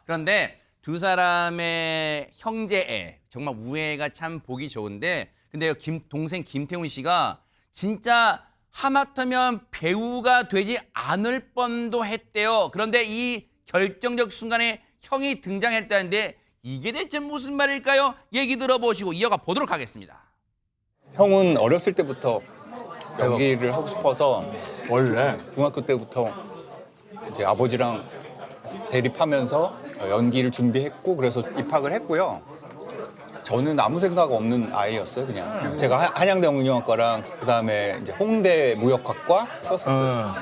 그런데 두 사람의 형제애 정말 우애가 참 보기 좋은데 근데 동생 김태훈 씨가 진짜 하마터면 배우가 되지 않을 뻔도 했대요. 그런데 이 결정적 순간에 형이 등장했다는데 이게 대체 무슨 말일까요? 얘기 들어보시고 이어가 보도록 하겠습니다. 형은 어렸을 때부터 연기를 하고 싶어서 원래 중학교 때부터 이제 아버지랑 대립하면서 연기를 준비했고 그래서 입학을 했고요. 저는 아무 생각 없는 아이였어요, 그냥. 제가 한양대 영문영화과랑 그다음에 이제 홍대 무역학과 썼었어요.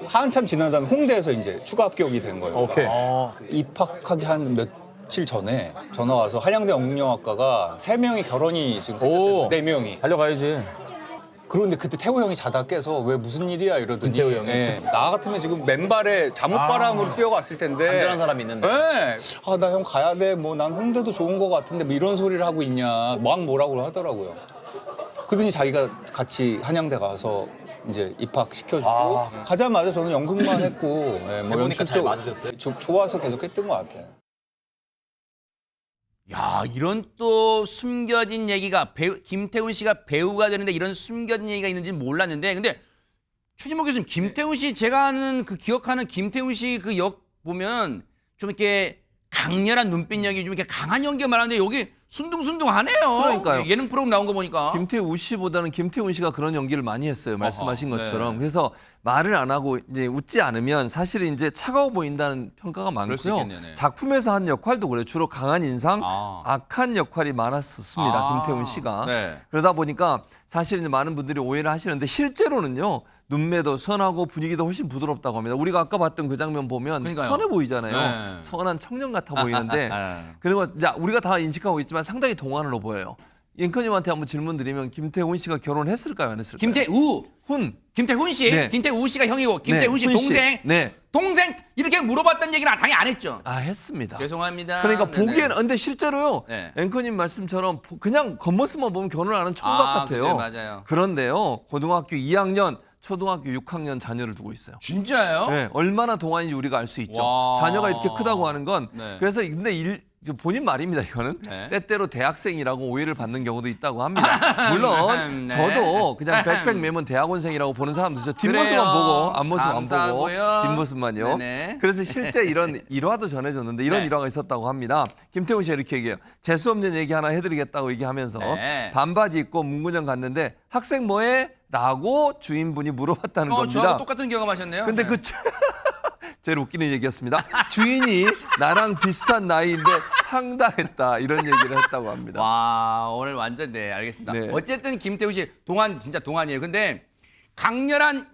한참 지난 다음에 홍대에서 이제 추가 합격이 된 거예요. 오케이. 입학하기 한 며칠 전에 전화 와서 한양대 영문영화과가 3명이 결혼이 지금 오. 4명이. 달려가야지. 그런데 그때 태호 형이 자다 깨서 왜 무슨 일이야 이러더니 김태호 형이? 예, 나 같으면 지금 맨발에 잠옷바람으로 뛰어갔을 텐데 간절한 사람이 있는데. 예. 아, 나 형 가야 돼. 뭐 난 홍대도 좋은 거 같은데 뭐 이런 소리를 하고 있냐. 막 뭐라고 하더라고요. 그러더니 자기가 같이 한양대 가서 이제 입학시켜주고 가자마자 저는 연극만 했고 예, 뭐 해보니까 잘 연출 쪽 맞으셨어요? 좋아서 계속 했던 것 같아요. 야, 이런 또 숨겨진 얘기가 김태훈 씨가 배우가 되는데 이런 숨겨진 얘기가 있는지는 몰랐는데 근데 최진목 교수님 김태훈 씨 제가 아는 그 기억하는 김태훈 씨 그 역 보면 좀 이렇게 강렬한 눈빛 연기 좀 이렇게 강한 연기가 많았는데 여기 순둥순둥하네요. 그러니까요. 예능 프로그램 나온 거 보니까. 김태우 씨보다는 김태훈 씨가 그런 연기를 많이 했어요. 말씀하신 어허, 것처럼. 네. 그래서 말을 안 하고 이제 웃지 않으면 사실 이제 차가워 보인다는 평가가 그럴 수 많고요. 있겠네요. 네. 작품에서 한 역할도 그래요. 주로 강한 인상, 아. 악한 역할이 많았었습니다. 아. 김태훈 씨가. 네. 그러다 보니까 사실 이제 많은 분들이 오해를 하시는데 실제로는요. 눈매도 선하고 분위기도 훨씬 부드럽다고 합니다. 우리가 아까 봤던 그 장면 보면 그러니까요. 선해 보이잖아요. 네. 선한 청년 같아 보이는데 아. 그리고 이제 우리가 다 인식하고 있지만 상당히 동안으로 보여요. 앵커님한테 한번 질문 드리면 김태훈 씨가 결혼했을까요, 안 했을까요? 김태훈 씨, 네. 네. 김태우 씨가 형이고 김태훈 씨 훈 씨. 동생, 네. 동생 이렇게 물어봤던 얘기는 당연히 안 했죠. 아, 했습니다. 죄송합니다. 그러니까 네네. 보기에는 근데 실제로요. 네. 앵커님 말씀처럼 그냥 겉모습만 보면 결혼을 하는 총각 같아요. 그죠, 맞아요. 그런데요. 고등학교 2학년, 초등학교 6학년 자녀를 두고 있어요. 진짜요? 네, 얼마나 동안인지 우리가 알 수 있죠. 와. 자녀가 이렇게 크다고 하는 건 네. 그래서 근데 본인 말입니다. 이거는 네. 때때로 대학생이라고 오해를 받는 경우도 있다고 합니다. 물론 네. 저도 그냥 백백 매면 대학원생이라고 보는 사람도 있어요. 뒷모습만 그래요. 보고 앞모습 안 보고 감사하고요. 뒷모습만요. 네네. 그래서 실제 이런 일화도 전해졌는데 이런 네. 일화가 있었다고 합니다. 김태훈 씨가 이렇게 얘기해요. 재수 없는 얘기 하나 해드리겠다고 얘기하면서 네. 반바지 입고 문구점 갔는데 학생 뭐해? 라고 주인분이 물어봤다는 겁니다. 저하고 똑같은 경험하셨네요. 근데 네. 그 제일 웃기는 얘기였습니다. 주인이 나랑 비슷한 나이인데 황당했다 이런 얘기를 했다고 합니다. 와, 오늘 완전 네, 알겠습니다. 네. 어쨌든 김태우 씨 동안 진짜 동안이에요. 근데 강렬한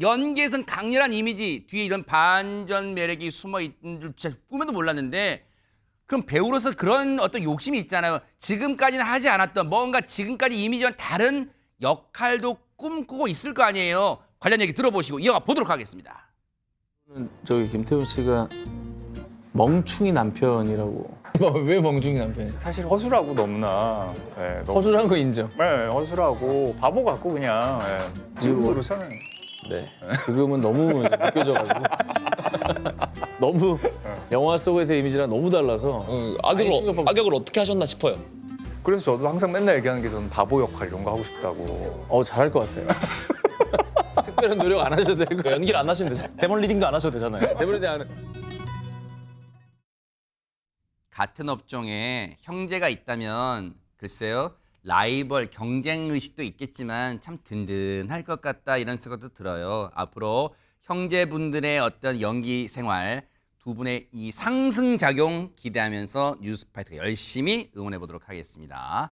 연기에선 강렬한 이미지 뒤에 이런 반전 매력이 숨어 있는 줄 진짜 꿈에도 몰랐는데 그럼 배우로서 그런 어떤 욕심이 있잖아요. 지금까지는 하지 않았던 뭔가 지금까지 이미지와 다른 역할도 꿈꾸고 있을 거 아니에요. 관련 얘기 들어보시고 이어가 보도록 하겠습니다. 저기 김태훈 씨가 멍충이 남편이라고. 왜 멍충이 남편이야? 사실 허술하고 너무나 예, 너무 허술한 거 인정. 네, 허술하고 바보 같고 그냥 예, 친구로 사는. 네. 지금은 너무 느껴져가지고 너무 영화 속에서의 이미지랑 너무 달라서 악역을 어떻게 하셨나 싶어요. 그래서 저도 항상 맨날 얘기하는 게 저는 바보 역할 이런 거 하고 싶다고. 잘할 것 같아요. 특별한 노력 안 하셔도 될 거예요. 연기를 안 하시면 되잖아요. 대본 리딩도 안 하셔도 되잖아요. 대본에 대한 같은 업종에 형제가 있다면 글쎄요. 라이벌 경쟁 의식도 있겠지만 참 든든할 것 같다 이런 생각도 들어요. 앞으로 형제분들의 어떤 연기 생활 두 분의 이 상승작용 기대하면서 뉴스파이터 열심히 응원해 보도록 하겠습니다.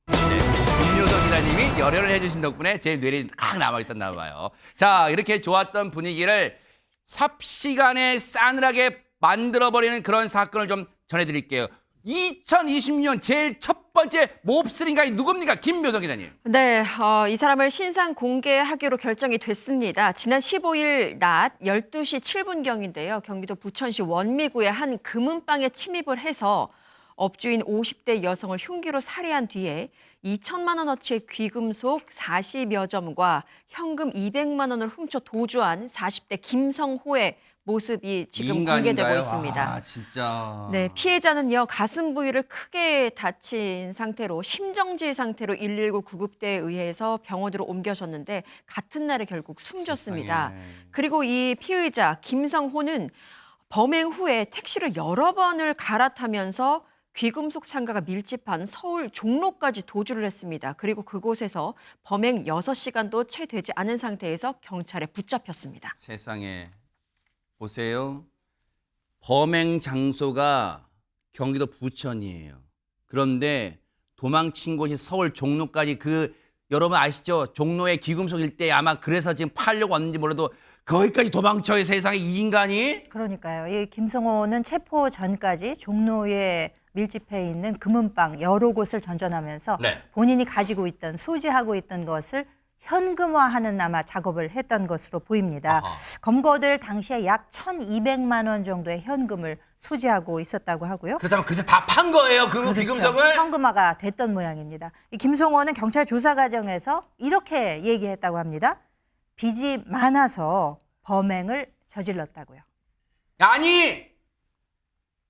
김효석 기자님이 열혈을 해주신 덕분에 제일 뇌리 칵 남아 있었나 봐요. 자, 이렇게 좋았던 분위기를 삽시간에 싸늘하게 만들어버리는 그런 사건을 좀 전해드릴게요. 2020년 제일 첫 번째 몹쓸인가이 누굽니까? 김효석 기자님. 네, 이 사람을 신상 공개하기로 결정이 됐습니다. 지난 15일 낮 12시 7분경인데요. 경기도 부천시 원미구의 한 금은방에 침입을 해서 업주인 50대 여성을 흉기로 살해한 뒤에 2천만 원어치의 귀금속 40여 점과 현금 200만 원을 훔쳐 도주한 40대 김성호의 모습이 지금 인간인가요? 공개되고 있습니다. 아, 진짜. 네, 피해자는요 가슴 부위를 크게 다친 상태로 심정지 상태로 119 구급대에 의해서 병원으로 옮겨졌는데 같은 날에 결국 숨졌습니다. 세상에. 그리고 이 피의자 김성호는 범행 후에 택시를 여러 번을 갈아타면서 귀금속 상가가 밀집한 서울 종로까지 도주를 했습니다. 그리고 그곳에서 범행 6시간도 채 되지 않은 상태에서 경찰에 붙잡혔습니다. 세상에. 보세요. 범행 장소가 경기도 부천이에요. 그런데 도망친 곳이 서울 종로까지 여러분 아시죠? 종로의 귀금속 일대 아마 그래서 지금 팔려고 왔는지 몰라도 거기까지 도망쳐요. 세상에 이 인간이. 그러니까요. 이 김성호는 체포 전까지 종로에 밀집해 있는 금은방 여러 곳을 전전하면서 네. 본인이 가지고 있던 소지하고 있던 것을 현금화하는 아마 작업을 했던 것으로 보입니다. 아하. 검거될 당시에 약 1,200만 원 정도의 현금을 소지하고 있었다고 하고요. 그렇다면 그래서 다 판 거예요. 그 귀금속을. 현금화가 됐던 모양입니다. 이 김성호는 경찰 조사 과정에서 이렇게 얘기했다고 합니다. 빚이 많아서 범행을 저질렀다고요. 아니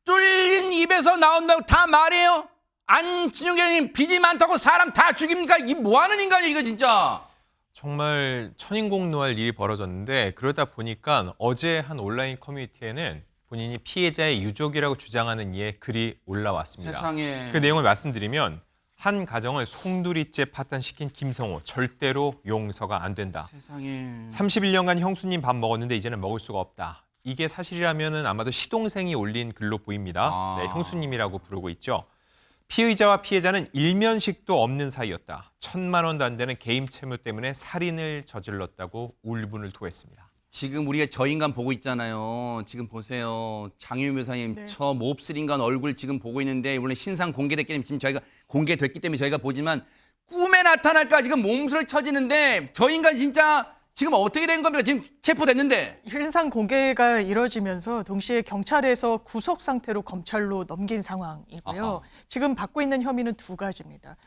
뚫린 입에서 나온다고 다 말해요? 안진용님 빚이 많다고 사람 다 죽입니까? 이 뭐하는 인간이야 이거 진짜. 정말 천인공노할 일이 벌어졌는데 그러다 보니까 어제 한 온라인 커뮤니티에는 본인이 피해자의 유족이라고 주장하는 이의 글이 올라왔습니다. 세상에. 그 내용을 말씀드리면 한 가정을 송두리째 파탄시킨 김성호 절대로 용서가 안 된다. 세상에. 31년간 형수님 밥 먹었는데 이제는 먹을 수가 없다. 이게 사실이라면 아마도 시동생이 올린 글로 보입니다. 아. 네, 형수님이라고 부르고 있죠. 피의자와 피해자는 일면식도 없는 사이였다. 1,000만 원도 안 되는 개인 채무 때문에 살인을 저질렀다고 울분을 토했습니다. 지금 우리가 저 인간 보고 있잖아요. 지금 보세요. 장유미 변호사님 네. 저 몹쓸 인간 얼굴 지금 보고 있는데 물론 신상 공개됐기 때문에 지금 저희가 공개됐기 때문에 저희가 보지만 꿈에 나타날까 지금 몸소리 쳐지는데 저 인간 진짜 지금 어떻게 된 겁니까? 지금 체포됐는데. 실상 공개가 이뤄지면서 동시에 경찰에서 구속 상태로 검찰로 넘긴 상황이고요. 아하. 지금 받고 있는 혐의는 두 가지입니다.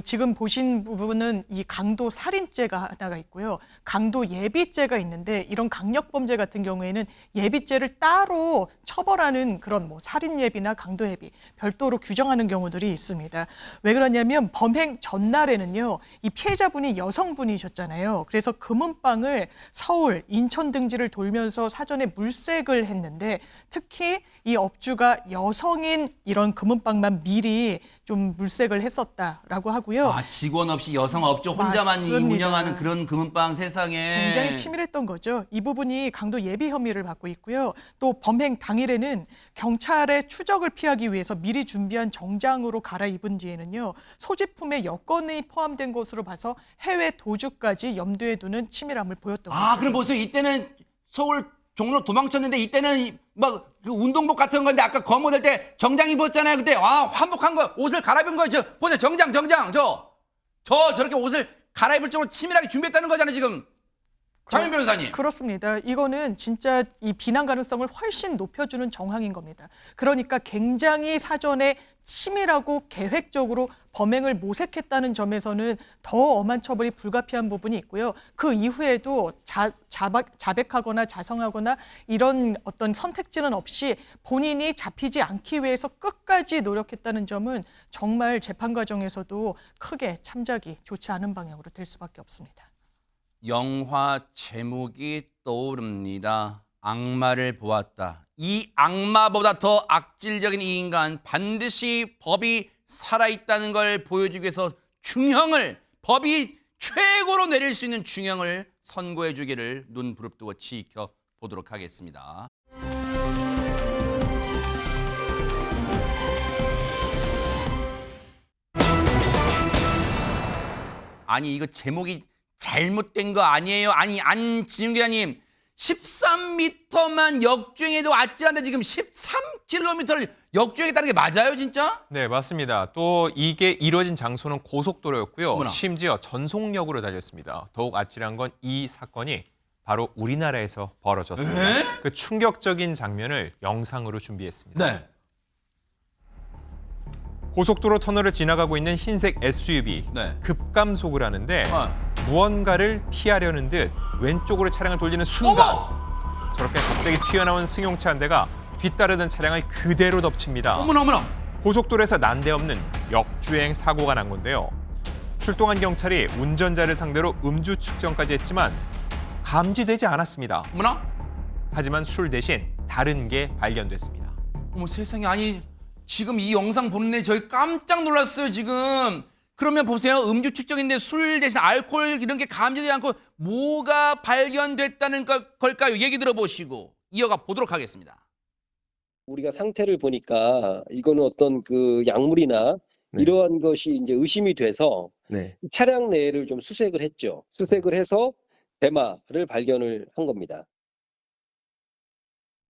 지금 보신 부분은 이 강도 살인죄가 하나가 있고요. 강도 예비죄가 있는데 이런 강력범죄 같은 경우에는 예비죄를 따로 처벌하는 그런 살인 예비나 강도 예비 별도로 규정하는 경우들이 있습니다. 왜 그러냐면 범행 전날에는요. 이 피해자분이 여성분이셨잖아요. 그래서 금은방을 서울, 인천 등지를 돌면서 사전에 물색을 했는데 특히 이 업주가 여성인 이런 금은방만 미리 좀 물색을 했었다라고 하고요. 아, 직원 없이 여성 업주 혼자만 맞습니다. 운영하는 그런 금은방 세상에. 굉장히 치밀했던 거죠. 이 부분이 강도 예비 혐의를 받고 있고요. 또 범행 당일에는 경찰의 추적을 피하기 위해서 미리 준비한 정장으로 갈아입은 뒤에는요. 소지품에 여권이 포함된 것으로 봐서 해외 도주까지 염두에 두는 치밀함을 보였던 거죠. 아, 그럼 보세요. 이때는 서울 종로 도망쳤는데 이때는 막 그 운동복 같은 건데 아까 검거될 때 정장 입었잖아요. 그때 환복한 거 옷을 갈아입은 거 보세요. 정장 저렇게 옷을 갈아입을 정도로 치밀하게 준비했다는 거잖아요. 지금 장윤 변호사님. 그렇습니다. 이거는 진짜 이 비난 가능성을 훨씬 높여주는 정황인 겁니다. 그러니까 굉장히 사전에 치밀하고 계획적으로 범행을 모색했다는 점에서는 더 엄한 처벌이 불가피한 부분이 있고요. 그 이후에도 자백하거나 자성하거나 이런 어떤 선택지는 없이 본인이 잡히지 않기 위해서 끝까지 노력했다는 점은 정말 재판 과정에서도 크게 참작이 좋지 않은 방향으로 될 수밖에 없습니다. 영화 제목이 떠오릅니다. 악마를 보았다. 이 악마보다 더 악질적인 이 인간 반드시 법이 살아있다는 걸 보여주기 위해서 법이 최고로 내릴 수 있는 중형을 선고해 주기를 눈 부릅뜨고 지켜보도록 하겠습니다. 아니 이거 제목이 잘못된 거 아니에요? 아니 안진용 기자님 13m만 역주행해도 아찔한데 지금 13km를 역주행했다는 게 맞아요 진짜? 네, 맞습니다. 또 이게 이뤄진 장소는 고속도로였고요. 어머나. 심지어 전속력으로 달렸습니다. 더욱 아찔한 건 이 사건이 바로 우리나라에서 벌어졌습니다. 그 충격적인 장면을 영상으로 준비했습니다. 네. 고속도로 터널을 지나가고 있는 흰색 SUV 네. 급감속을 하는데 무언가를 피하려는 듯 왼쪽으로 차량을 돌리는 순간 저렇게 갑자기 튀어나온 승용차 한 대가 뒤따르던 차량을 그대로 덮칩니다. 어머나. 고속도로에서 난데없는 역주행 사고가 난 건데요. 출동한 경찰이 운전자를 상대로 음주 측정까지 했지만 감지되지 않았습니다. 어머나. 하지만 술 대신 다른 게 발견됐습니다. 어머 세상에, 아니 지금 이 영상 보는데 저희 깜짝 놀랐어요 지금. 그러면 보세요, 음주 측정인데 술 대신 알코올 이런 게 감지되지 않고 뭐가 발견됐다는 걸까요? 얘기 들어보시고 이어가 보도록 하겠습니다. 우리가 상태를 보니까 이거는 어떤 그 약물이나 이러한 것이 이제 의심이 돼서 차량 내를 좀 수색을 했죠. 수색을 해서 대마를 발견을 한 겁니다.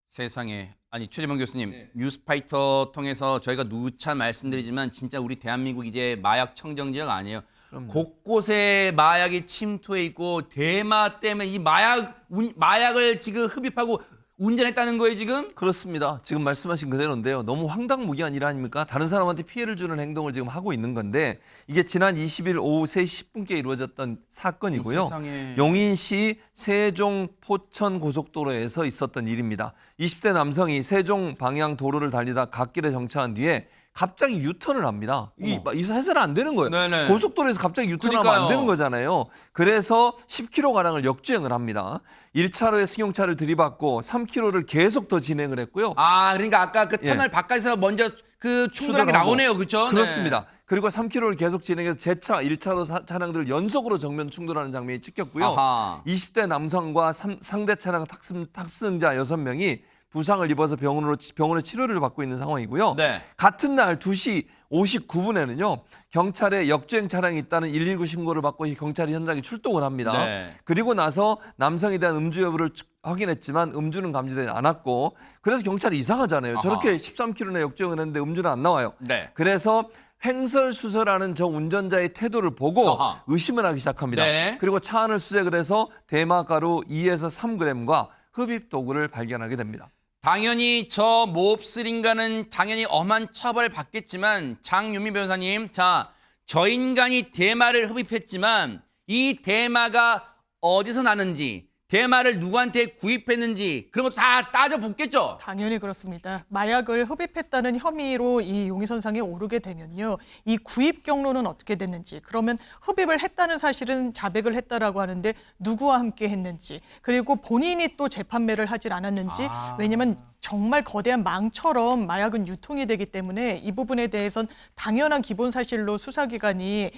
세상에, 아니 최재범 교수님, 뉴스파이터 통해서 저희가 누차 말씀드리지만 진짜 우리 대한민국 이제 마약 청정 지역 아니에요. 곳곳에 마약이 침투해 있고 대마 때문에 이 마약을 지금 흡입하고 운전했다는 거예요 지금? 그렇습니다. 지금 말씀하신 그대로인데요. 너무 황당무계한 일 아닙니까? 다른 사람한테 피해를 주는 행동을 지금 하고 있는 건데 이게 지난 20일 오후 3시 10분께 이루어졌던 사건이고요. 세상에. 용인시 세종 포천 고속도로에서 있었던 일입니다. 20대 남성이 세종 방향 도로를 달리다 갓길에 정차한 뒤에 갑자기 유턴을 합니다. 이 해서는 안 되는 거예요. 네네. 고속도로에서 갑자기 유턴하면 그러니까요. 안 되는 거잖아요. 그래서 10km가량을 역주행을 합니다. 1차로에 승용차를 들이받고 3km를 계속 더 진행을 했고요. 아, 그러니까 아까 그 터널 바깥에서 먼저 그 충돌한 게 추돌하고. 나오네요, 그렇죠? 그렇습니다. 그리고 3km를 계속 진행해서 제차 1차로 차량들을 연속으로 정면 충돌하는 장면이 찍혔고요. 아하. 20대 남성과 상대 차량 탑승자 6명이 부상을 입어서 병원에 치료를 받고 있는 상황이고요. 네. 같은 날 2시 59분에는요. 경찰에 역주행 차량이 있다는 119 신고를 받고 경찰이 현장에 출동을 합니다. 네. 그리고 나서 남성에 대한 음주 여부를 확인했지만 음주는 감지되지 않았고 그래서 경찰이 이상하잖아요. 저렇게 13km나 역주행을 했는데 음주는 안 나와요. 네. 그래서 횡설수설하는 저 운전자의 태도를 보고 아하. 의심을 하기 시작합니다. 네. 그리고 차 안을 수색을 해서 대마가루 2에서 3g과 흡입 도구를 발견하게 됩니다. 당연히 저 몹쓸인간은 당연히 엄한 처벌을 받겠지만 장유미 변호사님, 자, 저 인간이 대마를 흡입했지만 이 대마가 어디서 나는지, 대마를 누구한테 구입했는지 그런 거 다 따져보겠죠? 당연히 그렇습니다. 마약을 흡입했다는 혐의로 이 용의선상에 오르게 되면요. 이 구입 경로는 어떻게 됐는지, 그러면 흡입을 했다는 사실은 자백을 했다라고 하는데 누구와 함께 했는지, 그리고 본인이 또 재판매를 하질 않았는지, 왜냐면 정말 거대한 망처럼 마약은 유통이 되기 때문에 이 부분에 대해선 당연한 기본 사실로 수사기관이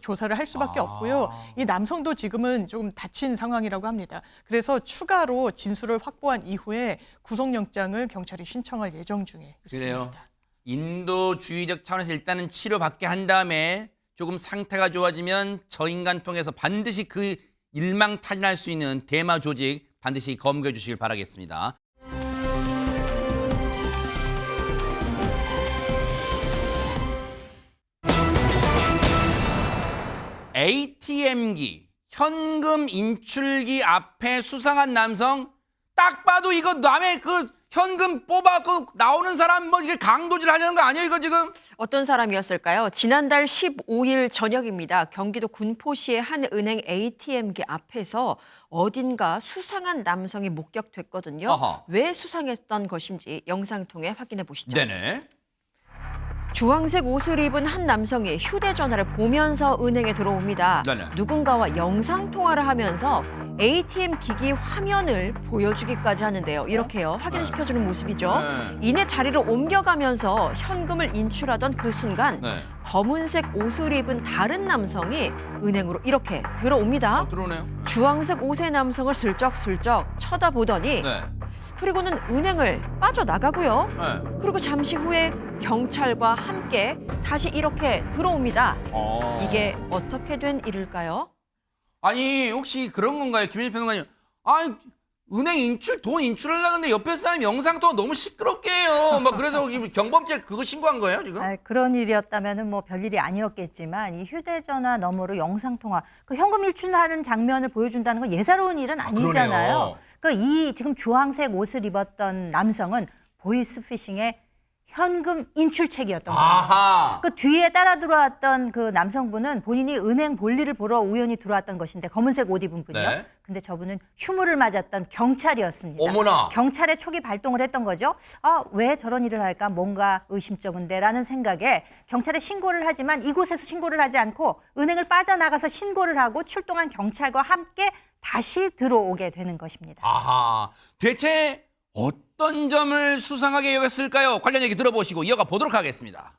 조사를 할 수밖에 없고요. 이 남성도 지금은 조금 다친 상황이라고 합니다. 그래서 추가로 진술을 확보한 이후에 구속영장을 경찰이 신청할 예정 중에 있습니다. 그래요. 인도주의적 차원에서 일단은 치료받게 한 다음에 조금 상태가 좋아지면 저 인간 통해서 반드시 그 일망타진할 수 있는 대마 조직 반드시 검거해 주시길 바라겠습니다. ATM기, 현금 인출기 앞에 수상한 남성, 딱 봐도 이거 남의 그 현금 뽑아갖고 나오는 사람 뭐 이게 강도질 하려는 거 아니에요, 이거 지금? 어떤 사람이었을까요? 지난달 15일 저녁입니다. 경기도 군포시의 한 은행 ATM기 앞에서 어딘가 수상한 남성이 목격됐거든요. 어허. 왜 수상했던 것인지 영상 통해 확인해 보시죠. 네네. 주황색 옷을 입은 한 남성이 휴대전화를 보면서 은행에 들어옵니다. 네네. 누군가와 영상통화를 하면서 ATM 기기 화면을 보여주기까지 하는데요. 이렇게요. 확인시켜주는 모습이죠. 네. 이내 자리를 옮겨가면서 현금을 인출하던 그 순간 네. 검은색 옷을 입은 다른 남성이 은행으로 이렇게 들어옵니다. 들어오네요. 주황색 옷의 남성을 슬쩍슬쩍 쳐다보더니 네. 그리고는 은행을 빠져나가고요. 네. 그리고 잠시 후에 경찰과 함께 다시 이렇게 들어옵니다. 이게 어떻게 된 일일까요? 아니 혹시 그런 건가요, 김현희 평론가님? 아니 은행 돈 인출하려고 하는데 옆에 사람이 영상통화 너무 시끄럽게 해요. 막 그래서 경범죄 그거 신고한 거예요 지금? 그런 일이었다면은 뭐 별일이 아니었겠지만 이 휴대전화 너머로 영상통화, 그 현금 일출하는 장면을 보여준다는 건 예사로운 일은 아니잖아요. 그러네요. 이 지금 주황색 옷을 입었던 남성은 보이스피싱의 현금 인출책이었던 겁니다. 아하. 그 뒤에 따라 들어왔던 그 남성분은 본인이 은행 볼일을 보러 우연히 들어왔던 것인데 검은색 옷 입은 분이요. 네. 근데 저분은 휴무를 맞았던 경찰이었습니다. 어머나. 경찰의 촉이 발동을 했던 거죠. 왜 저런 일을 할까? 뭔가 의심쩍은데라는 생각에 경찰에 신고를 하지만 이곳에서 신고를 하지 않고 은행을 빠져나가서 신고를 하고 출동한 경찰과 함께 다시 들어오게 되는 것입니다. 아하. 대체 어떤 점을 수상하게 여겼을까요? 관련 얘기 들어보시고 이어가 보도록 하겠습니다.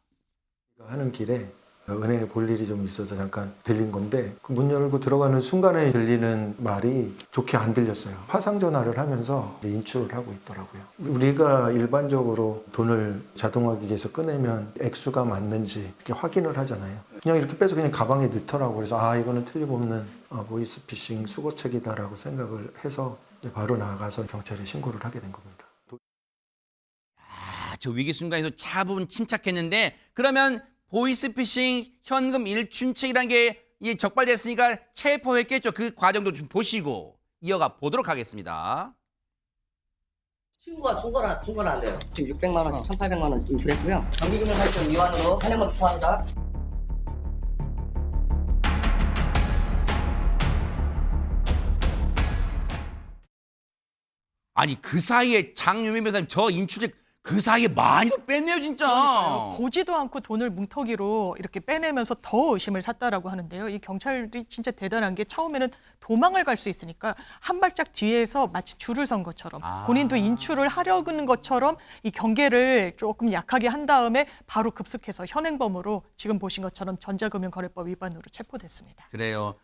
하는 길에 은행에 볼 일이 좀 있어서 잠깐 들린 건데 그 문 열고 들어가는 순간에 들리는 말이 좋게 안 들렸어요. 화상 전화를 하면서 인출을 하고 있더라고요. 우리가 일반적으로 돈을 자동화 기기에서 꺼내면 액수가 맞는지 이렇게 확인을 하잖아요. 그냥 이렇게 빼서 그냥 가방에 넣더라고요. 그래서 이거는 틀림없는 보이스피싱 수거책이다라고 생각을 해서 바로 나가서 경찰에 신고를 하게 된 겁니다. 저 위기 순간에도 차분 침착했는데 그러면 보이스피싱 현금 일춘책이라는 게 적발됐으니까 체포했겠죠. 그 과정도 좀 보시고 이어가 보도록 하겠습니다. 친구가 중거는 안 돼요. 지금 600만 원, 1,800만 원 인출했고요. 정기금융 살점 위반으로 8년간 부과합니다. 아니 그 사이에 장유민 변호사님 저 인출책 그 사이에 많이 뺐네요 진짜. 그러니까요. 보지도 않고 돈을 뭉텅이로 이렇게 빼내면서 더 의심을 샀다라고 하는데요. 이 경찰이 진짜 대단한 게 처음에는 도망을 갈 수 있으니까 한 발짝 뒤에서 마치 줄을 선 것처럼 본인도 인출을 하려는 것처럼 이 경계를 조금 약하게 한 다음에 바로 급습해서 현행범으로 지금 보신 것처럼 전자금융거래법 위반으로 체포됐습니다. 그래요.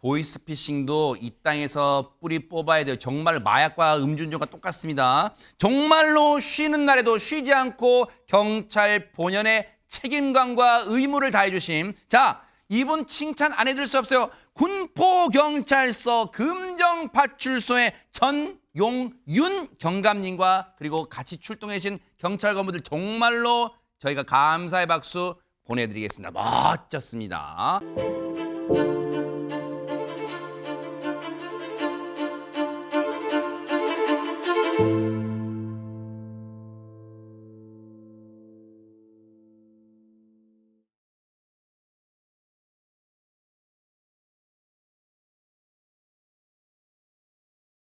보이스피싱도 이 땅에서 뿌리 뽑아야 돼요. 정말 마약과 음주운전과 똑같습니다. 정말로 쉬는 날에도 쉬지 않고 경찰 본연의 책임감과 의무를 다해 주심. 자, 이분 칭찬 안 해드릴 수 없어요. 군포경찰서 금정파출소의 전용윤 경감님과 그리고 같이 출동해 주신 경찰 건무들 정말로 저희가 감사의 박수 보내드리겠습니다. 멋졌습니다.